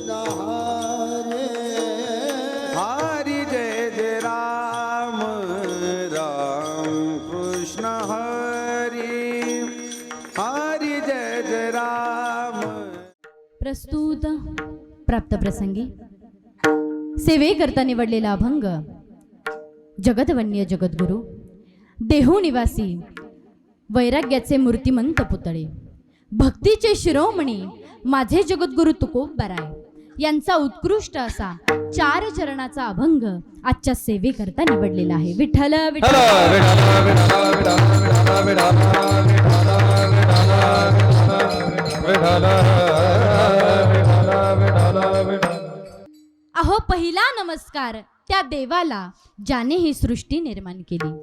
कृष्ण हरे हरी जय जय राम राम कृष्ण हरी हरी जय जय राम. प्रस्तुत प्राप्त प्रसंगी सेवेकरता निवडलेला अभंग जगदवन्य जगद्गुरु देहू निवासी वैराग्याचे मूर्तिमंत पुतळे भक्तीचे शिरोमणी माझे जगद्गुरु तुकोबराय यांचा उत्कृष्ट असा 4 चरणाचा अभंग आजच्या सेवेकरता निवडलेला आहे. विठ्ठल अहो पहिला नमस्कार त्या देवाला ज्याने ही सृष्टी निर्माण केली.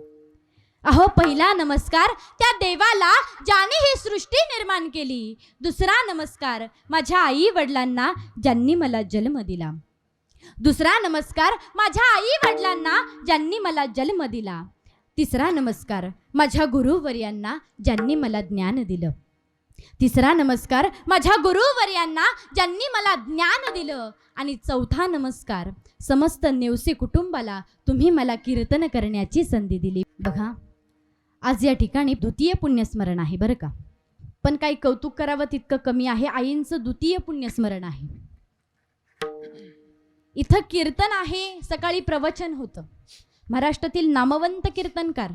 अहो पहिला नमस्कार त्या देवाला ज्याने ही सृष्टी निर्माण केली. दुसरा नमस्कार माझ्या आई वडिलांना ज्यांनी मला जन्म दिला. दुसरा नमस्कार माझ्या आई वडिलांना ज्यांनी मला जन्म दिला. तिसरा नमस्कार माझ्या गुरुवर्यांना ज्यांनी मला ज्ञान दिलं. तिसरा नमस्कार माझ्या गुरुवर्यांना ज्यांनी मला ज्ञान दिलं. आणि चौथा नमस्कार समस्त नेवसे कुटुंबाला तुम्ही मला कीर्तन करण्याची संधी दिली. बघा आज या ठिकाणी द्वितीय पुण्यस्मरण आहे बरं का, पण काही कौतुक करावं तितकं कमी आहे. आईंचं द्वितीय पुण्यस्मरण आहे. इथं कीर्तन आहे, सकाळी प्रवचन होतं. महाराष्ट्रातील नामवंत कीर्तनकार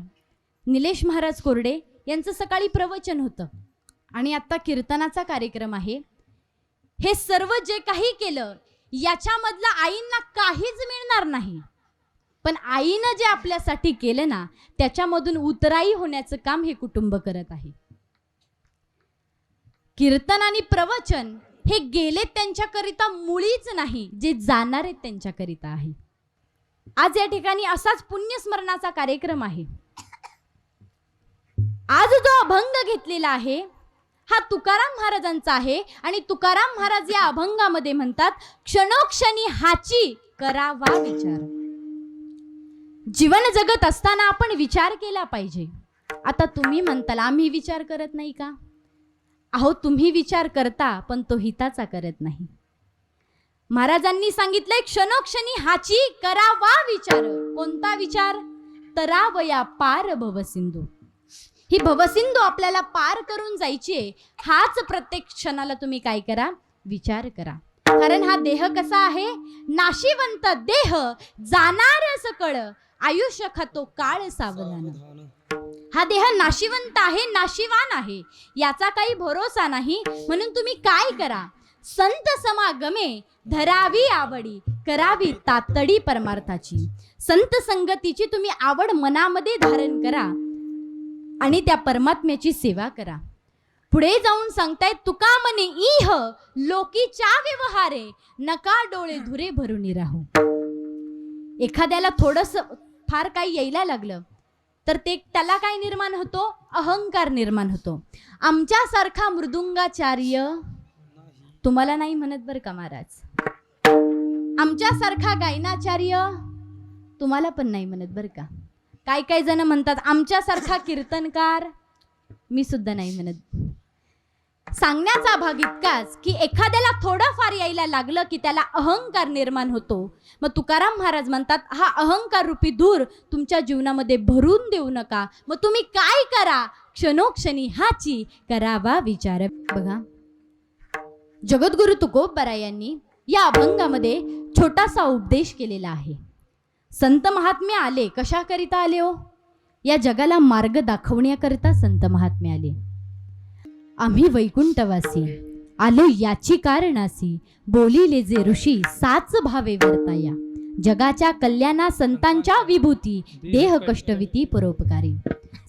निलेश महाराज कोरडे यांचं सकाळी प्रवचन होतं आणि आता कीर्तनाचा कार्यक्रम आहे. हे सर्व जे काही केलं याच्यामधलं आईंना काहीच मिळणार नाही, पण आईनं जे आपल्यासाठी केलं ना त्याच्यामधून उतराई होण्याचं काम हे कुटुंब करत आहे. कीर्तन आणि प्रवचन हे गेले त्यांच्याकरिता मुळीच नाही, जे जाणार आहेत त्यांच्याकरिता आहे. आज या ठिकाणी असाच पुण्यस्मरणाचा कार्यक्रम आहे. आज जो अभंग घेतलेला आहे हा तुकाराम महाराजांचा आहे आणि तुकाराम महाराज या अभंगामध्ये म्हणतात, क्षणोक्षणी हाची करावा विचार. जीवन जगत असताना आपण विचार केला पाहिजे. आता तुम्ही म्हणताल आम्ही विचार करत नाही का? अहो तुम्ही विचार करता पण तो हिताचा करत नाही. महाराजांनी सांगितलंय क्षणोक्षणी हाची करावा विचार. कोणता विचार? तरावया पार भवसिंधू. ही भवसिंधू आपल्याला पार करून जायची आहे. हाच प्रत्येक क्षणाला तुम्ही काय करा? विचार करा. कारण हा देह कसा आहे? नाशिवंत देह जाणार सकळ आयुष्य खातो काळ सावधान. हा देह नाशिवंत आहे, नाशिवान आहे, याचा काही भरोसा नाही. म्हणून तुम्ही काय करा? संत समागमे धरावी आवडी, करावी तातडी परमार्थाची. संत संगतीची तुम्ही आवड मनामध्ये धारण करा आणि त्या परमात्म्याची सेवा करा. पुढे जाऊन सांगतायत, तुका मने इह लोकीच्या व्यवहारे, नका डोळे धुरे भरून राहू. एखाद्याला थोडस फार काही यायला लागलं तर ते त्याला काय निर्माण होतो? अहंकार निर्माण होतो. आमच्यासारखा मृदुंगाचार्य तुम्हाला नाही म्हणत बरं का महाराज. आमच्यासारखा गायनाचार्य तुम्हाला पण नाही म्हणत बरं का. काही काही जण म्हणतात आमच्यासारखा कीर्तनकार, मी सुद्धा नाही म्हणत. सांगण्याचा भाग इतकाच की एखाद्याला थोडंफार यायला लागलं की त्याला अहंकार निर्माण होतो. मग तुकाराम महाराज म्हणतात, हा अहंकार रूपी धूर तुमच्या जीवनामध्ये भरून देऊ नका. मग तुम्ही काय करा? क्षणोक्षणी हाची करावा विचार. बघा जगद्गुरु तुकोबराय यांनी या अभंगामध्ये छोटासा उपदेश केलेला आहे. संत महात्मे आले कशाकरिता आले हो? या जगाला मार्ग दाखवण्याकरिता संत महात्मे आले. आम्ही वैकुंठवासी आलो याची कारणासी, बोलिले जे ऋषी साच भावे वर्ताया. जगाच्या कल्याणा संतांच्या विभूती, देह कष्टविती परोपकारी.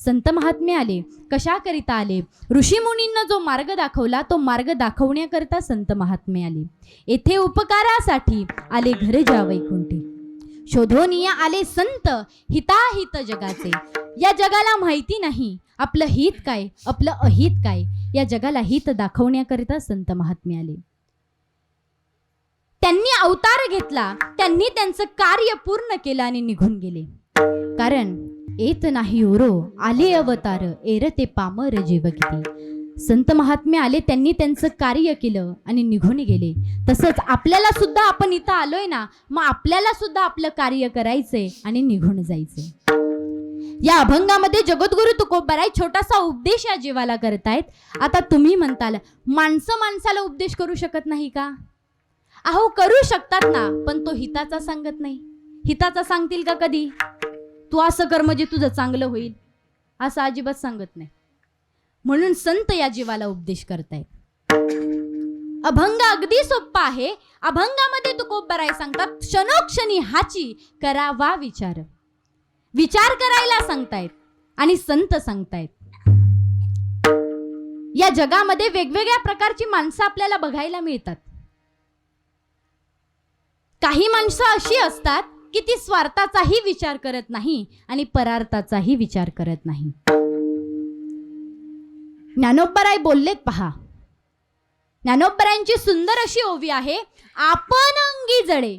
संत महात्मे आले कशाकरिता आले? ऋषी मुनींना जो मार्ग दाखवला तो मार्ग दाखवण्याकरिता संत महात्मे आले. येथे उपकारासाठी आले घर ज्या वैकुंठी. शोधोनिया आले संत हिताहित जगाचे. या जगाला माहिती नाही आपलं हित काय, आपलं अहित काय. या जगाला हित दाखवण्याकरिता संत महात्मे आले. त्यांनी अवतार घेतला, त्यांनी त्यांचं कार्य पूर्ण केलं आणि निघून गेले. कारण येत नाही उरो आले अवतार, एरते पामर जीव किती. संत महात्मे आले, त्यांनी त्यांचं कार्य केलं आणि निघून गेले. तसंच आपल्याला सुद्धा, आपण इथं आलोय ना, मग आपल्याला सुद्धा आपलं कार्य करायचंय आणि निघून जायचंय. या अभंगामध्ये जगद्गुरु तुकोबाराय छोटासा उपदेश या जीवाला करतायत. आता तुम्ही म्हणताल, माणसं माणसाला उपदेश करू शकत नाही का? अहो करू शकतात ना, पण तो हिताचा सांगत नाही. हिताचा सांगतील का कधी? तू असं कर म्हणजे तुझं चांगलं होईल, असं अजिबात सांगत नाही. म्हणून संत या जीवाला उपदेश करतायत. अभंग अगदी सोप्पा आहे. अभंगामध्ये तुकोबाराय सांगतात, क्षणोक्षणी हाची करावा विचार. विचार करायला सांगतायत आणि संत सांगतायत. या जगामध्ये वेगवेगळ्या प्रकारची माणसं आपल्याला बघायला मिळतात. काही माणसं अशी असतात की ती स्वार्थाचाही विचार करत नाही आणि परार्थाचाही विचार करत नाही. ज्ञानोबाराय बोललेत पहा. ज्ञानोबारायांची सुंदर अशी ओवी आहे. आपण अंगी जळे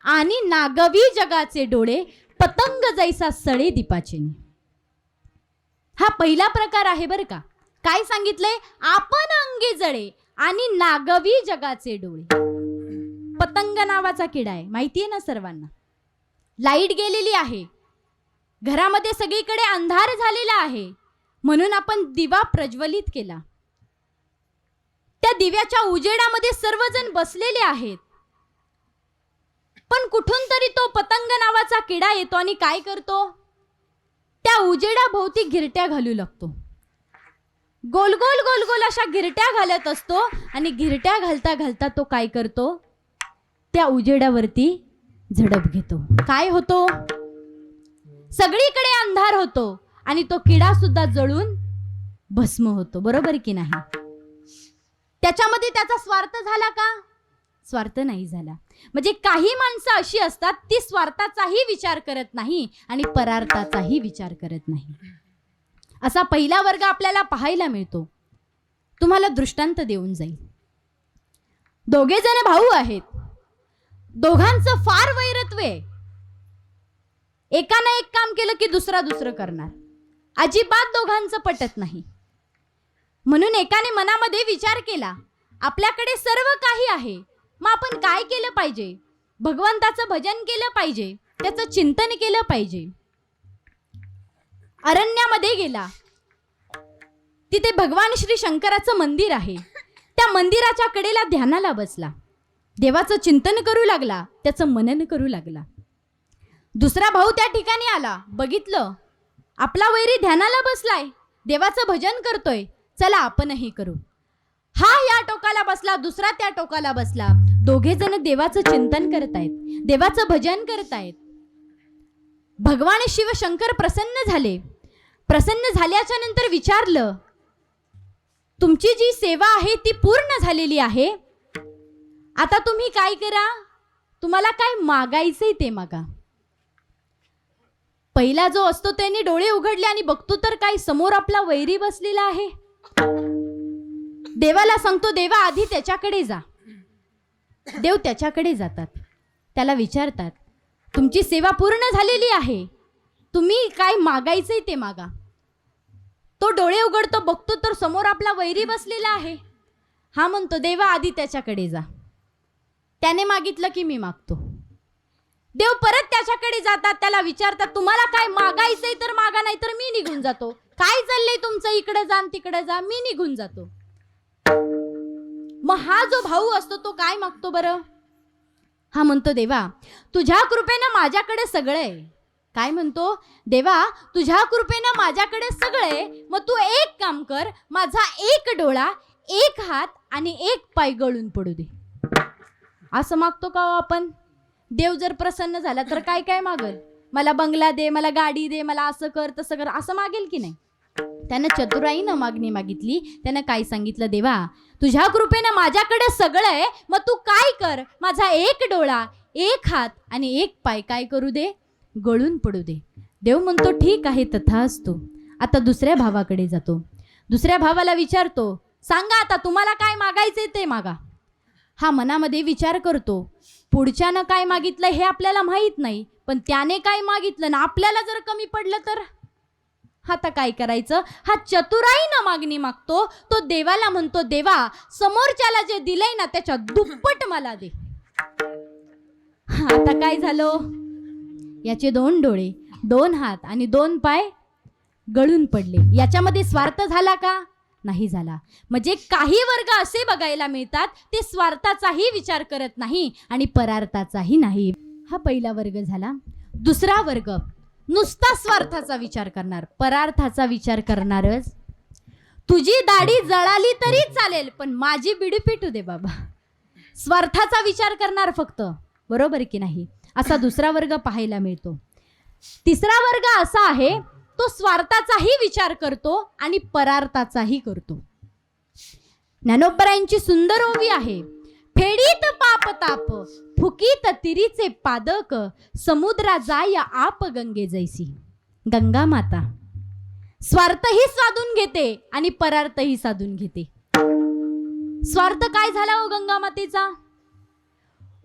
आणि नागवी जगाचे डोळे, पतंग जैसा सळे दीपाचे. हा पहिला प्रकार आहे बरं का. काय सांगितलंय? आपण अंगी जळे आणि नागवी जगाचे डोळे. पतंग नावाचा किडा आहे, माहितीये ना सर्वांना. लाईट गेलेली आहे, घरामध्ये सगळीकडे अंधार झालेला आहे, म्हणून आपण दिवा प्रज्वलित केला. त्या दिव्याच्या उजेडामध्ये सर्वजण बसलेले आहेत, पण कुठून तरी तो पतंग नावाचा किडा येतो आणि काय करतो? त्या उजेडाभोवती गिरट्या घालू लागतो. गोल गोल गोल गोल अशा गिरट्या घालत असतो आणि गिरट्या घालता घालता तो काय करतो? त्या उजेडावरती झडप घेतो. काय होतो? सगळीकडे अंधार होतो आणि तो किडा सुद्धा जळून भस्म होतो. बरोबर की नाही? त्याच्यामध्ये त्याचा स्वार्थ झाला का? स्वार्थ नाही झाला. म्हणजे काही माणसं अशी असतात, ती स्वार्थाचाही विचार करत नाही आणि परार्थाचाही विचार करत नाही. असा पहिला वर्ग आपल्याला पाहायला मिळतो. तुम्हाला दृष्टांत देऊन जाईल. दोघे जण भाऊ आहेत, दोघांचं फार वैरत्व आहे. एकानं एक काम केलं की दुसरं करणार. अजिबात दोघांचं पटत नाही. म्हणून एकाने मनामध्ये विचार केला, आपल्याकडे सर्व काही आहे, मग आपण काय केलं पाहिजे? भगवंताचं भजन केलं पाहिजे, त्याचं चिंतन केलं पाहिजे. अरण्यामध्ये गेला. तिथे भगवान श्री शंकराचं मंदिर आहे. त्या मंदिराच्या कडेला ध्यानाला बसला. देवाचं चिंतन करू लागला, त्याचं मनन करू लागला. दुसरा भाऊ त्या ठिकाणी आला, बघितलं आपला वैरी ध्यानाला बसलाय, देवाचं भजन करतोय, चला आपणही करू. हा या टोकाला बसला, दुसरा त्या टोकाला बसला. दोघे जण देवाचं चिंतन करतायत, देवाचं भजन करतायत. भगवान शिव शंकर प्रसन्न झाले. प्रसन्न झाल्याच्या नंतर विचारलं, तुमची जी सेवा आहे ती पूर्ण झालेली आहे, आता तुम्ही काय करा? तुम्हाला काय मागायचंय ते मागा. पहिला जो असतो त्याने डोळे उघडले आणि बघतो तर काय, समोर आपला वैरी बसलेला आहे. देवाला सांगतो, देवा आधी त्याच्याकडे जा. देव त्याच्याकडे जातात, त्याला विचारतात, तुमची सेवा पूर्ण झालेली आहे, तुम्ही काय मागायचंय ते मागा. तो डोळे उघडतो, बघतो तर समोर आपला वैरी बसलेला आहे. हा म्हणतो, देवा आधी त्याच्याकडे जा. त्याने मागितलं की मी मागतो. देव परत त्याच्याकडे जातात, त्याला विचारतात, तुम्हाला काय मागायचंय तर मागा, नाही तर मी निघून जातो. काय चाललंय तुमचं? इकडे जा तिकडे जा, मी निघून जातो. मग हा जो भाऊ असतो तो काय मागतो बरं? हा म्हणतो, देवा तुझ्या कृपेनं माझ्याकडे सगळं आहे. काय म्हणतो? देवा तुझ्या कृपेनं माझ्याकडे सगळं आहे, मग तू एक काम कर, माझा एक डोळा, एक हात आणि एक पाय गळून पडू दे. असं मागतो का हो आपण? देव जर प्रसन्न झाला तर काय काय मागल? मला बंगला दे, मला गाडी दे, मला असं कर तसं कर, असं मागेल की नाही? त्यानं चतुराईनं मागणी मागितली. त्यानं काय सांगितलं? देवा तुझ्या कृपेनं माझ्याकडे सगळं आहे, मग तू काय कर, माझा एक डोळा, एक हात आणि एक पाय काय करू दे? गळून पडू दे. देव म्हणतो, ठीक आहे, तथास्तु. आता दुसऱ्या भावाकडे जातो. दुसऱ्या भावाला विचारतो, सांगा आता तुम्हाला काय मागायचे ते मागा. हा मनामध्ये विचार करतो, पुढच्यानं काय मागितलं हे आपल्याला माहित नाही, पण त्याने काय मागितलं ना आपल्याला जर कमी पडलं तर आता काय करायचं? हा चतुराईनं मागणी मागतो. तो देवाला म्हणतो, देवा समोरच्याला जे दिलंय ना त्याच्या दुप्पट मला दे. आता काय झालं? याचे 2 डोळे, 2 हात आणि 2 पाय गळून पडले. याच्यामध्ये स्वार्थ झाला का? नाही झाला. म्हणजे काही वर्ग असे बघायला मिळतात ते स्वार्थाचाही विचार करत नाही आणि परार्थाचाही नाही. हा पहिला वर्ग झाला. दुसरा वर्ग नुसता स्वार्थाचा विचार करणार, परार्थाचा विचार करणारच. तुझी दाढी जळाली तरी चालेल पण माझी बिडी पेटू दे बाबा. स्वार्थाचा विचार करणार फक्त, बरोबर की नाही? असा दुसरा वर्ग पाहायला मिळतो. तिसरा वर्ग असा आहे, तो स्वार्थाचाही विचार करतो आणि परार्थाचाही करतो. ज्ञानोबरायांची सुंदर ओवी आहे. फेडीत पाप ताप फुकीत तिरीचे पादक समुद्रा जाय आप गंगे जैसी. गंगा माता स्वार्थही साधून घेते आणि परार्थही साधून घेते. स्वार्थ काय झाला हो गंगा मातेचा?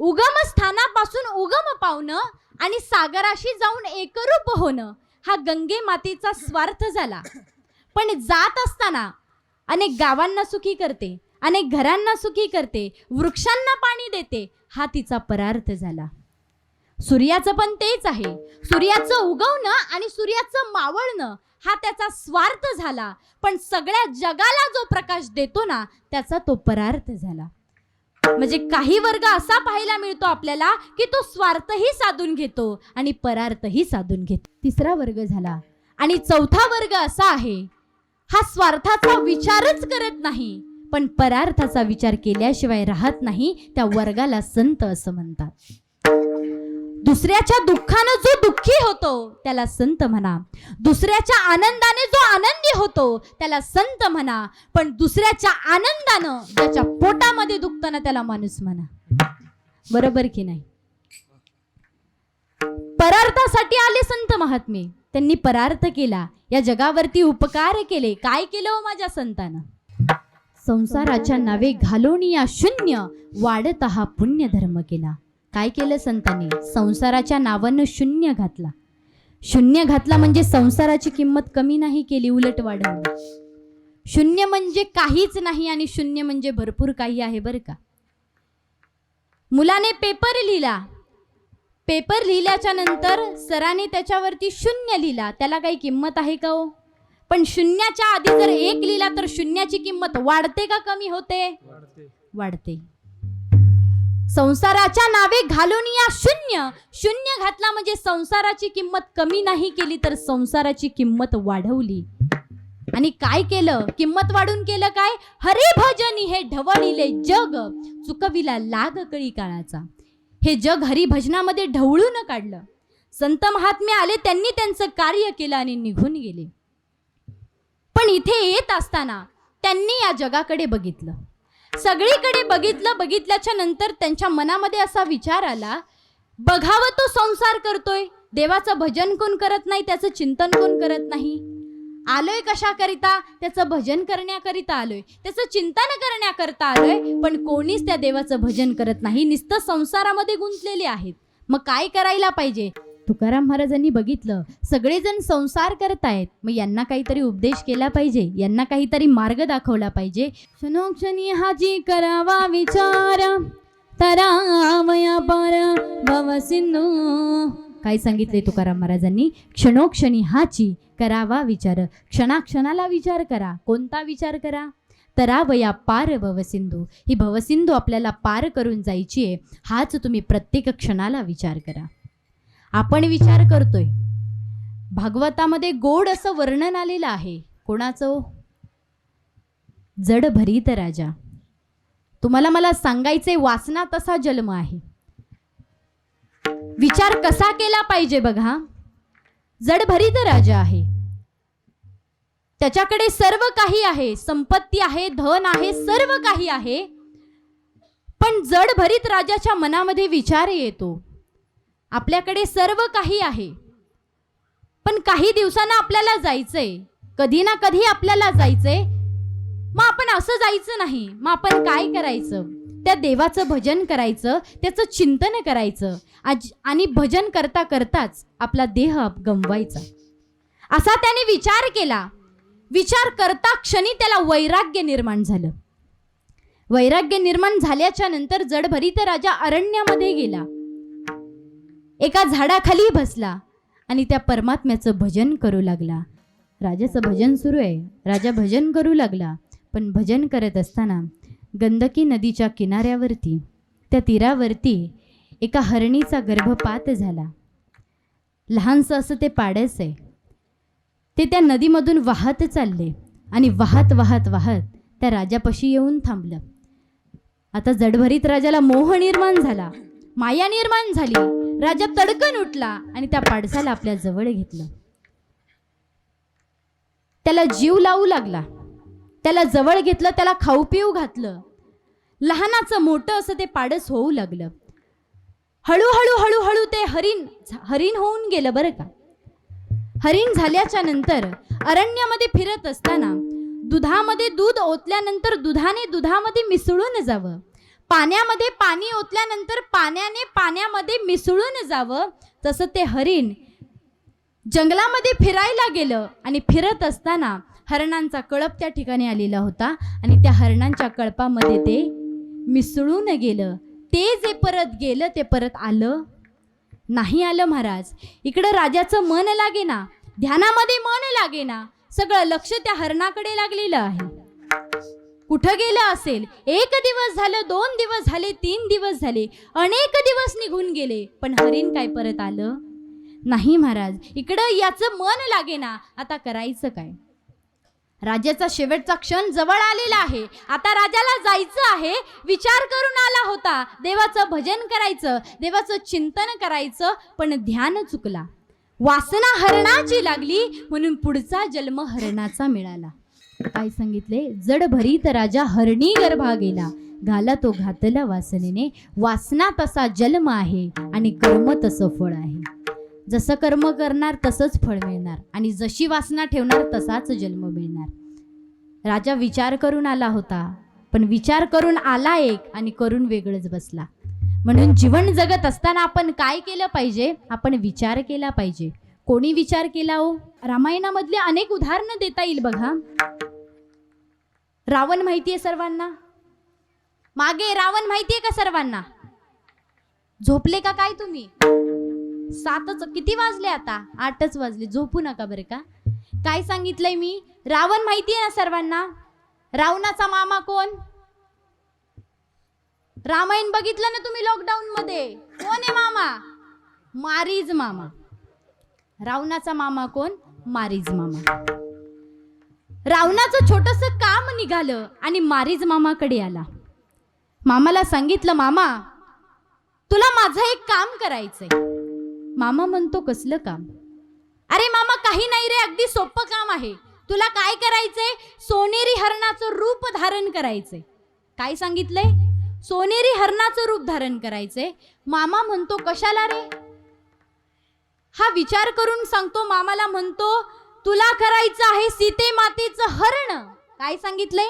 उगम स्थानापासून उगम पावणं आणि सागराशी जाऊन एकरूप होणं हा गंगे मातेचा स्वार्थ झाला. पण जात असताना अनेक गावांना सुखी करते, अनेक घरांना सुखी करते, वृक्षांना पाणी देते, हा तिचा परार्थ झाला. सूर्याचं पण तेच आहे. सूर्याचं उगवणं आणि सूर्याचं मावळणं हा त्याचा स्वार्थ झाला. पण सगळ्या जगाला जो प्रकाश देतो ना त्याचा तो परार्थ झाला. म्हणजे काही वर्ग असा पाहायला मिळतो आपल्याला की तो स्वार्थही साधून घेतो आणि परार्थही साधून घेतो. तिसरा वर्ग झाला. आणि चौथा वर्ग असा आहे, हा स्वार्थाचा विचारच करत नाही पण परार्थाचा विचार केल्याशिवाय राहत नाही. त्या वर्गाला संत असं म्हणतात. दुसऱ्याच्या दुःखानं जो दुःखी होतो त्याला संत म्हणा. दुसऱ्याच्या आनंदाने जो आनंदी होतो त्याला संत म्हणा. पण दुसऱ्याच्या आनंदानं ज्याच्या पोटामध्ये दुखतं ना त्याला माणूस म्हणा. बरोबर की नाही? परार्थासाठी आले संत महात्मे. त्यांनी परार्थ केला, या जगावरती उपकार केले. काय केलं हो माझ्या संतानं? संसाराच्या नावे घालून या शून्य वाढत हा पुण्य धर्म केला. काय केलं संतांनी? संसाराच्या नावानं शून्य घातला. शून्य घातला म्हणजे संसाराची किंमत कमी नाही केली, उलट वाढवली. शून्य म्हणजे काहीच नाही आणि शून्य म्हणजे भरपूर काही आहे बरं का. मुलाने पेपर लिहिला. पेपर लिहिल्याच्या नंतर सराने त्याच्यावरती शून्य लिहिला. त्याला काही किंमत आहे का हो? पण शून्याच्या आधी जर 1 लिहिला तर शून्याची किंमत वाढते का कमी होते? वाढते. संसाराच्या नावे घालून या शून्य. शून्य घातला म्हणजे संसाराची किंमत कमी नाही केली तर संसाराची किंमत वाढवली. आणि काय केलं? किंमत वाढून केलं काय? हरिभजनी हे ढवळिले जग चुकविला लाग कळी काळाचा. हे जग हरिभजनामध्ये ढवळून काढलं. संत महात्मे आले, त्यांनी त्यांचं कार्य केलं आणि निघून गेले. पण इथे येत असताना त्यांनी या जगाकडे बघितलं, सगळीकडे बघितलं. बघितल्याच्या नंतर त्यांच्या मनामध्ये असा विचार आला, बघावं तो संसार करतोय, देवाचं भजन कोण करत नाही, त्याचं चिंतन कोण करत नाही. आलोय कशाकरिता? त्याचं भजन करण्याकरिता आलोय, त्याचं चिंतन करण्याकरिता आलोय. पण कोणीच त्या देवाचं भजन करत नाही, नुसतं संसारामध्ये गुंतलेले आहेत. मग काय करायला पाहिजे? तुकाराम महाराजांनी बघितलं, सगळेजण संसार करतायत, मग यांना काहीतरी उपदेश केला पाहिजे, यांना काहीतरी मार्ग दाखवला पाहिजे. क्षणोक्षणी हाची करावा विचार, तरावया पार भव सिंधू. काय सांगितले तुकाराम महाराजांनी? क्षणोक्षणी हाची करावा विचार. क्षणाक्षणाला विचार करा. कोणता विचार करा? तरावया पार भवसिंधू. ही भवसिंधू आपल्याला पार करून जायची आहे, हाच तुम्ही प्रत्येक क्षणाला विचार करा. आपण विचार करतोय. भागवतामध्ये गोड असं वर्णन आलेलं आहे. कोणाचं? जड भरीत राजा. तुम्हाला मला सांगायचे, वासना तसा जन्म आहे. विचार कसा केला पाहिजे बघा. जड भरीत राजा आहे, त्याच्याकडे सर्व काही आहे, संपत्ती आहे, धन आहे, सर्व काही आहे. पण जड भरीत राजाच्या मनामध्ये विचार येतो, आपल्याकडे सर्व काही आहे पण काही दिवसांना आपल्याला जायचंय, कधी ना कधी आपल्याला जायचंय. मग आपण असं जायचं नाही. मग आपण काय करायचं? त्या देवाचं भजन करायचं, त्याचं चिंतन करायचं आणि भजन करता करताच आपला देह गमवायचा. असा त्याने विचार केला. विचार करता क्षणी त्याला वैराग्य निर्माण झालं. वैराग्य निर्माण झाल्याच्या नंतर जडभरीत राजा अरण्यामध्ये गेला. एका झाडाखाली बसला आणि त्या परमात्म्याचं भजन करू लागला. राजाचं भजन सुरू आहे. राजा भजन करू लागला. पण भजन करत असताना गंडकी नदीच्या किनाऱ्यावरती, त्या तीरावरती एका हरणीचा गर्भपात झाला. लहानसं असं ते पाडस आहे. ते त्या नदीमधून वाहत चालले आणि वाहत वाहत वाहत त्या राजापाशी येऊन थांबलं. आता जडभरीत राजाला मोह निर्माण झाला, माया निर्माण झाली. राजा तडकन उठला आणि त्या पाडसाला आपल्या जवळ घेतलं. त्याला जीव लावू लागला. त्याला जवळ घेतलं, त्याला खाऊ पिऊ घातलं. लहानाचं मोठं असं ते पाडस होऊ लागलं. हळूहळू हळूहळू ते हरिण होऊन गेलं बरं का. हरिण झाल्याच्या नंतर अरण्यामध्ये फिरत असताना दुधामध्ये दूध ओतल्यानंतर दुधाने दुधामध्ये मिसळून जावं, पाण्यामध्ये पाणी ओतल्यानंतर पाण्याने पाण्यामध्ये मिसळून जावं, तसं ते हरिण जंगलामध्ये फिरायला गेलं. आणि फिरत असताना हरणांचा कळप त्या ठिकाणी आलेला होता आणि त्या हरणांच्या कळपामध्ये ते मिसळून गेलं. ते जे परत गेलं ते परत आलं नाही. आलं महाराज. इकडं राजाचं मन लागेना, ध्यानामध्ये मन लागेना, सगळं लक्ष त्या हरणाकडे लागलेलं आहे. कुठं गेलं असेल? 1 दिवस झालं, 2 दिवस झाले, 3 दिवस झाले, अनेक दिवस निघून गेले, पण हरिण काय परत आलं नाही महाराज. इकडं याचं मन लागेना. आता करायचं काय? राजाचा शेवटचा क्षण जवळ आलेला आहे. आता राजाला जायचं आहे. विचार करून आला होता देवाचं भजन करायचं, देवाचं चिंतन करायचं, पण ध्यान चुकला. वासना हरणाची लागली म्हणून पुढचा जन्म हरणाचा मिळाला. काय सांगितले? जडभरीत राजा हरणी गर्भा गेला, घाला तो घातला वासनेने. वासना तसा जन्म आहे आणि कर्म तसं फळ आहे. जसं कर्म करणार तसंच फळ मिळणार आणि जशी वासना ठेवणार तसाच जन्म मिळणार. राजा विचार करून आला होता, पण विचार करून आला एक आणि करून वेगळंच बसला. म्हणून जीवन जगत असताना आपण काय केलं पाहिजे? आपण विचार केला पाहिजे. कोणी विचार केला हो? रामायणामधले अनेक उदाहरणं देता येईल बघा. रावण माहितीये सर्वांना? मागे रावण माहितीये का सर्वांना? झोपले का काय तुम्ही? 7च किती वाजले आता? 8च वाजले. झोपू नका बरं का. काय सांगितलंय मी? रावण माहितीये ना सर्वांना? रावणाचा मामा कोण? रामायण बघितलं ना तुम्ही लॉकडाऊन मध्ये? कोण आहे मामा? मारीज मामा. रावणाचा मामा कोण? मारीज मामा. रावणाचं छोटंसं काम निघालं आणि मारीज मामाकडे आला. मामाला सांगितलं, मामा तुला माझं एक काम करायचंय. मामा म्हणतो, कसलं काम? अरे मामा काही नाही रे, अगदी सोपं काम आहे. तुला काय करायचंय? सोनेरी हरणाचं रूप धारण करायचंय. काय सांगितलंय? सोनेरी हरणाचं रूप धारण करायचंय. मामा म्हणतो, कशाला रे? हा विचार करून सांगतो. मामाला म्हणतो, तुला करायचं आहे सीते मातेचं हरण. काय सांगितलंय?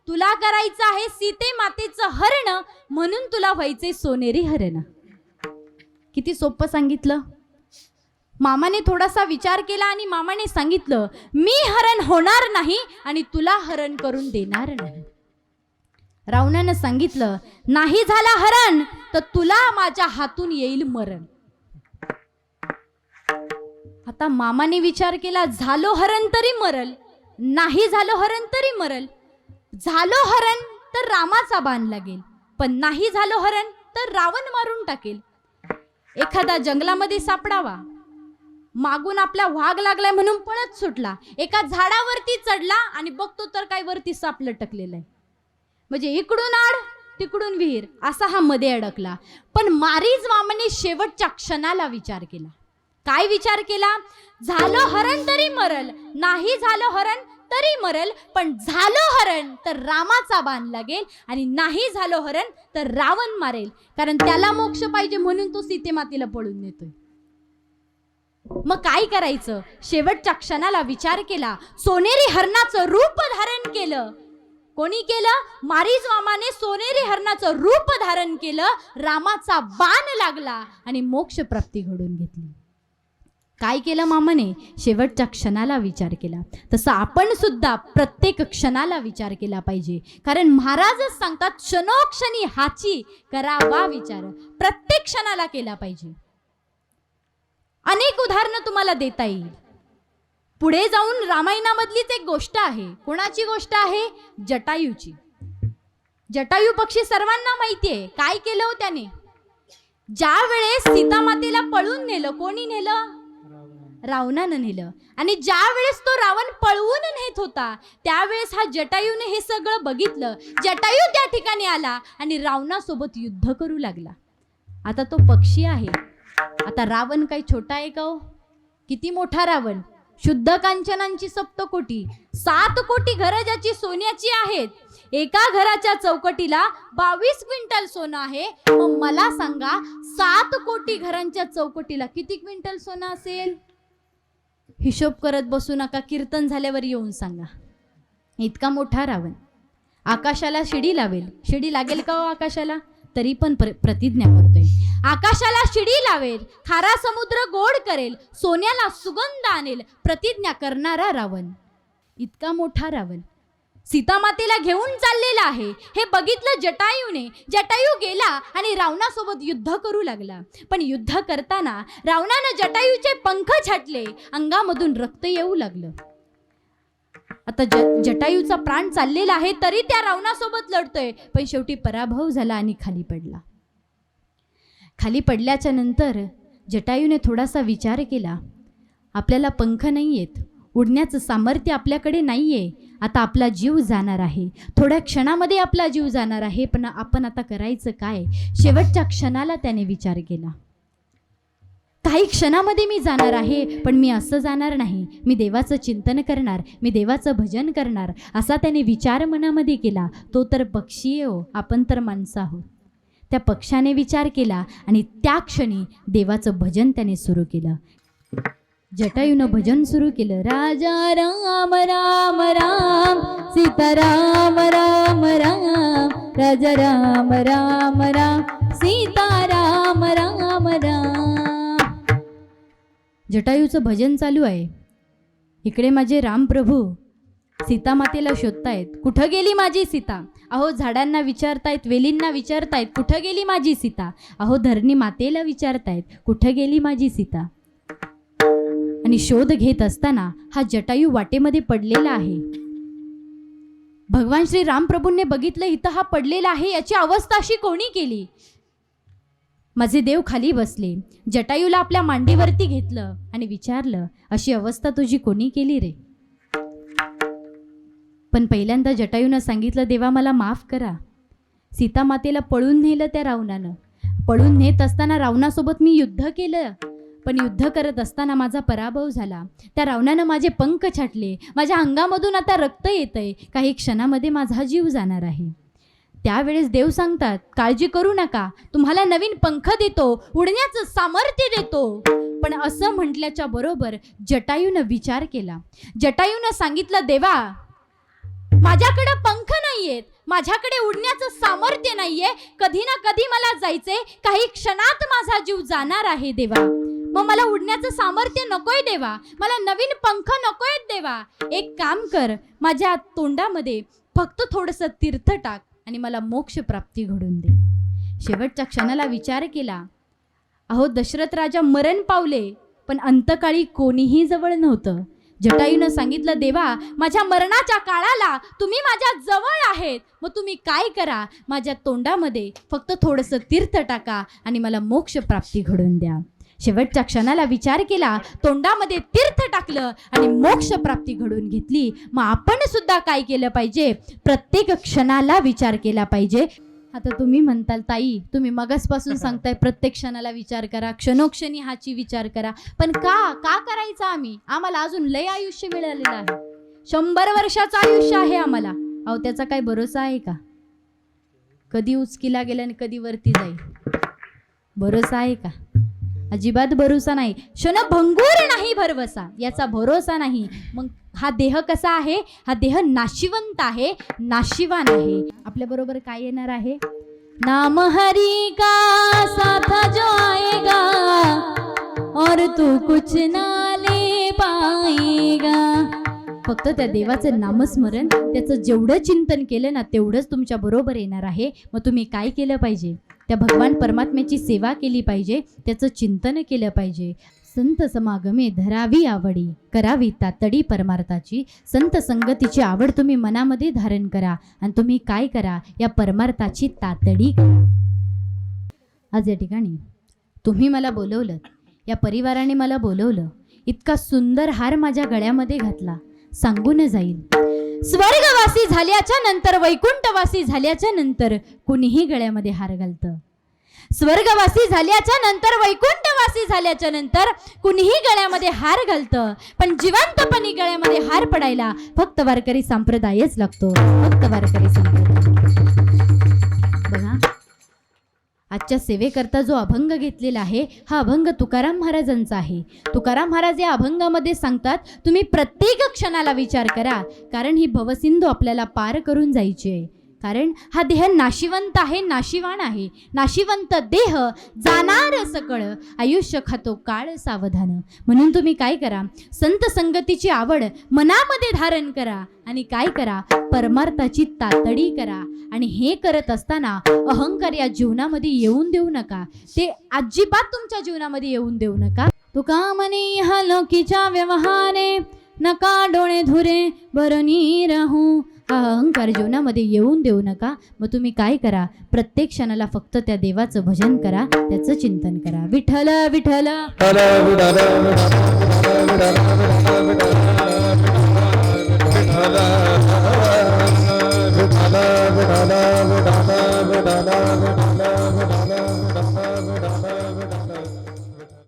तुला करायचं आहे सीते मातेचं हरण, म्हणून तुला व्हायचंय सोनेरी हरण. किती सोपं सांगितलं. मामाने थोडासा विचार केला आणि मामाने सांगितलं, मी हरण होणार नाही आणि तुला हरण करून देणार नाही. रावणानं सांगितलं, नाही झाला हरण तर तुला माझ्या हातून येईल मरण. आता मामाने विचार केला, झालो हरण तरी मरल, नाही झालो हरण तरी मरल. झालो हरण तर रामाचा बाण लागेल, पण नाही झालो हरण तर रावण मारून टाकेल. एखादा जंगलामध्ये सापडावा, मागून आपला वाघ लागलाय म्हणून पळत सुटला, एका झाडावरती चढला आणि बघतो तर काय वरती साप लटकलेला आहे. म्हणजे इकडून आड तिकडून विहीर, असा हा मध्ये अडकला. पण मारीज मामाने शेवटच्या क्षणाला विचार केला. काय विचार केला? झालं हरण तरी मरल, नाही झालं हरण तरी मरल, पण झालं हरण तर रामाचा बाण लागेल आणि नाही झालं हरण तर रावण मारेल, कारण त्याला मोक्ष पाहिजे म्हणून तो सीते मातेला पळून नेतोय. मग काय करायचं? शेवटच्या क्षणाला विचार केला. सोनेरी हरणाचं रूप धारण केलं. कोणी केलं? मारीज मामाने सोनेरी हरणाचं रूप धारण केलं. रामाचा बाण लागला आणि मोक्ष प्राप्ती घडून घेतली. काय केलं मामाने? शेवटच्या क्षणाला विचार केला. तसं आपण सुद्धा प्रत्येक क्षणाला विचार केला पाहिजे, कारण महाराजच सांगतात क्षणोक्षणी हाची करावा विचार. प्रत्येक क्षणाला केला पाहिजे. अनेक उदाहरणं तुम्हाला देता येईल. पुढे जाऊन रामायणामधलीच एक गोष्ट आहे. कोणाची गोष्ट आहे? जटायूची. जटायू पक्षी सर्वांना माहितीये. काय केलं हो त्याने? ज्या वेळेस सीतामातेला पळून नेलं, कोणी नेलं? रावणानं नेलं. आणि ज्या वेळेस तो रावण पळवून नेत होता त्यावेळेस हा जटायूने हे सगळं बघितलं. जटायू त्या ठिकाणी आला आणि रावणासोबत युद्ध करू लागला. आता तो पक्षी आहे. आता रावण काही छोटा आहे का हो? किती मोठा रावण! शुद्ध कांचनांची सप्तकोटी, 7 कोटी घरं ज्याची सोन्याची आहेत. एका घराच्या चौकटीला 22 क्विंटल सोनं आहे. मग मला सांगा 7 कोटी घरांच्या चौकटीला किती क्विंटल सोनं असेल? हिशोब करत बसू नका, कीर्तन झाल्यावर येऊन सांगा. इतका मोठा रावण. आकाशाला शिडी लावेल. शिडी लागेल का हो आकाशाला? तरी पण प्रतिज्ञा करतोय. आकाशाला शिडी लावेल, खारा समुद्र गोड करेल, सोन्याला सुगंध आणेल, प्रतिज्ञा करणारा रावण. इतका मोठा रावण सीतामातेला घेऊन चाललेला आहे. हे बघितलं जटायूने. जटायू गेला आणि रावणासोबत युद्ध करू लागला. पण युद्ध करताना रावणानं जटायूचे पंख छाटले, अंगामधून रक्त येऊ लागलं. आता जटायूचा प्राण चाललेला आहे तरी त्या रावणासोबत लढतोय. पण शेवटी पराभव झाला आणि खाली पडला. खाली पडल्याच्या नंतर जटायूने थोडासा विचार केला. आपल्याला पंख नाहीयेत, उडण्याचं सामर्थ्य आपल्याकडे नाहीये. आता आपला जीव जाणार आहे, थोड्या क्षणामध्ये आपला जीव जाणार आहे. पण आपण आता करायचं काय? शेवटच्या क्षणाला त्याने विचार केला. काही क्षणामध्ये मी जाणार आहे, पण मी असं जाणार नाही. मी देवाचं चिंतन करणार, मी देवाचं भजन करणार, असा त्याने विचार मनामध्ये केला. तो तर पक्षी आहे हो, आपण तर माणसं आहोत. त्या पक्षाने विचार केला आणि त्या क्षणी देवाचं भजन त्याने सुरू केलं. जटायूनं भजन सुरू केलं. राजा राम राम राम, सीता राम राम राम, राजा राम राम राम, सीता राम राम राम. जटायूचं भजन चालू आहे. इकडे माझे रामप्रभू सीतामातेला शोधतायत. कुठं गेली माझी सीता? अहो झाडांना विचारतायत, वेलींना विचारतायत, कुठं गेली माझी सीता? अहो धरणी मातेला विचारतायत, कुठं गेली माझी सीता? आणि शोध घेत असताना हा जटायू वाटेमध्ये पडलेला आहे. भगवान श्री रामप्रभूंनी बघितलं इथं हा पडलेला आहे, याची अवस्था अशी कोणी केली? माझे देव खाली बसले, जटायूला आपल्या मांडीवरती घेतलं आणि विचारलं, अशी अवस्था तुझी कोणी केली रे? पण पहिल्यांदा जटायूनं सांगितलं, देवा मला माफ करा. सीतामातेला पळून नेलं त्या रावणानं. पळून नेत असताना रावणासोबत मी युद्ध केलं, पण युद्ध करत असताना माझा पराभव झाला. त्या रावणानं माझे पंख छाटले, माझ्या अंगामधून आता रक्त येतंय, काही क्षणामध्ये माझा जीव जाणार आहे. त्यावेळेस देव सांगतात, काळजी करू नका, तुम्हाला नवीन पंख देतो, उडण्याचं सामर्थ्य देतो. पण असं म्हटल्याच्या बरोबर जटायूनं विचार केला. जटायूनं सांगितलं, देवा माझ्याकडे पंख नाहीयेत, माझ्याकडे उडण्याचं सामर्थ्य नाहीये, कधी ना कधी मला जायचंय, काही क्षणात माझा जीव जाणार आहे देवा. मग मला उडण्याचं सामर्थ्य नकोय देवा, मला नवीन पंख नकोय देवा. एक काम कर, माझ्या तोंडामध्ये फक्त थोडंसं तीर्थ टाक आणि मला मोक्ष प्राप्ती घडून दे. शेवटच्या क्षणाला विचार केला. अहो दशरथ राजा मरण पावले, पण अंतकाळी कोणीही जवळ नव्हतं. जटायूनं सांगितलं, देवा माझ्या मरणाच्या काळाला तुम्ही माझ्या जवळ आहेत, मग तुम्ही काय करा, माझ्या तोंडामध्ये फक्त थोडंसं तीर्थ टाका आणि मला मोक्ष प्राप्ती घडून द्या. शेवटच्या क्षणाला विचार केला, तोंडामध्ये तीर्थ टाकलं आणि मोक्ष प्राप्ती घडून घेतली. मग आपण सुद्धा काय केलं पाहिजे? प्रत्येक क्षणाला विचार केला पाहिजे. आता तुम्ही म्हणताल, ताई तुम्ही मगासपासून सांगताय प्रत्येक क्षणाला विचार करा, क्षणोक्षणी हाची विचार करा, पण का करायचं? आम्हाला अजून लय आयुष्य मिळालेलं आहे, 100 वर्षाचं आयुष्य आहे आम्हाला. अहो त्याचा काय भरोसा आहे का? कधी उचकीला गेला आणि कधी वरती जाईल, भरोसा आहे का? अजिबात भरोसा नाही. क्षणभंगूर नाही भरवसा, याचा भरोसा नाही. मग हा देह कसा आहे? हा देह नाशिवंत आहे, नाशिवान आहे. आपल्या बरोबर काय येणार आहे? नाम हरि का साथ जो आएगा और तू कुछ ना ले पाएगा. फक्त त्या देवाचं नामस्मरण, त्याचं जेवढं चिंतन केलं ना तेवढंच तुमच्या बरोबर येणार आहे. मग तुम्ही काय केलं पाहिजे? त्या भगवान परमात्म्याची सेवा केली पाहिजे, त्याचं चिंतन केलं पाहिजे. संत समागमे धरावी आवडी, करावी तातडी परमार्थाची. संत संगतीची आवड तुम्ही मनामध्ये धारण करा आणि तुम्ही काय करा? या परमार्थाची तातडी करा. आज या ठिकाणी तुम्ही मला बोलवलं, या परिवाराने मला बोलवलं, इतका सुंदर हार माझ्या गळ्यामध्ये घातला, सांगून जाईल. स्वर्गवासी झाल्याच्या नंतर, वैकुंठवासी झाल्याच्या नंतर कुणीही गळ्यामध्ये हार घालतं. स्वर्गवासी झाल्याच्या नंतर, वैकुंठवासी झाल्याच्या नंतर कुणीही गळ्यामध्ये हार घालतं. पण जिवंतपणी गळ्यामध्ये हार पडायला फक्त वारकरी संप्रदायच लागतो, फक्त वारकरी संप्रदाय. बघा, आजच्या सेवेकरता जो अभंग घेतलेला आहे, हा अभंग तुकाराम महाराजांचा आहे. तुकाराम महाराज या अभंगामध्ये सांगतात, तुम्ही प्रत्येक क्षणाला विचार करा, कारण ही भवसिंधू आपल्याला पार करून जायची आहे. कारण हा देह नाशिवंत आहे, नाशिवान आहे. नाशिवंत देह जाणार सकळ, आयुष्य खातो काळ सावधान. म्हणून तुम्ही काय करा? संत संगतीची आवड मनामध्ये धारण करा आणि काय करा? परमार्थाची तातडी करा. आणि हे करत असताना अहंकार या जीवनामध्ये येऊन देऊ नका. ते अजिबात तुमच्या जीवनामध्ये येऊन देऊ नका. तुका म्हणे ह्या लोकीच्या व्यवहारे, नका डोळे धुरे बरणी राहू. हा अहंकार जीवनामध्ये येऊन देऊ नका. मग तुम्ही काय करा? प्रत्येक क्षणाला फक्त त्या देवाचं भजन करा, त्याचं चिंतन करा. विठ्ठल विठ्ठल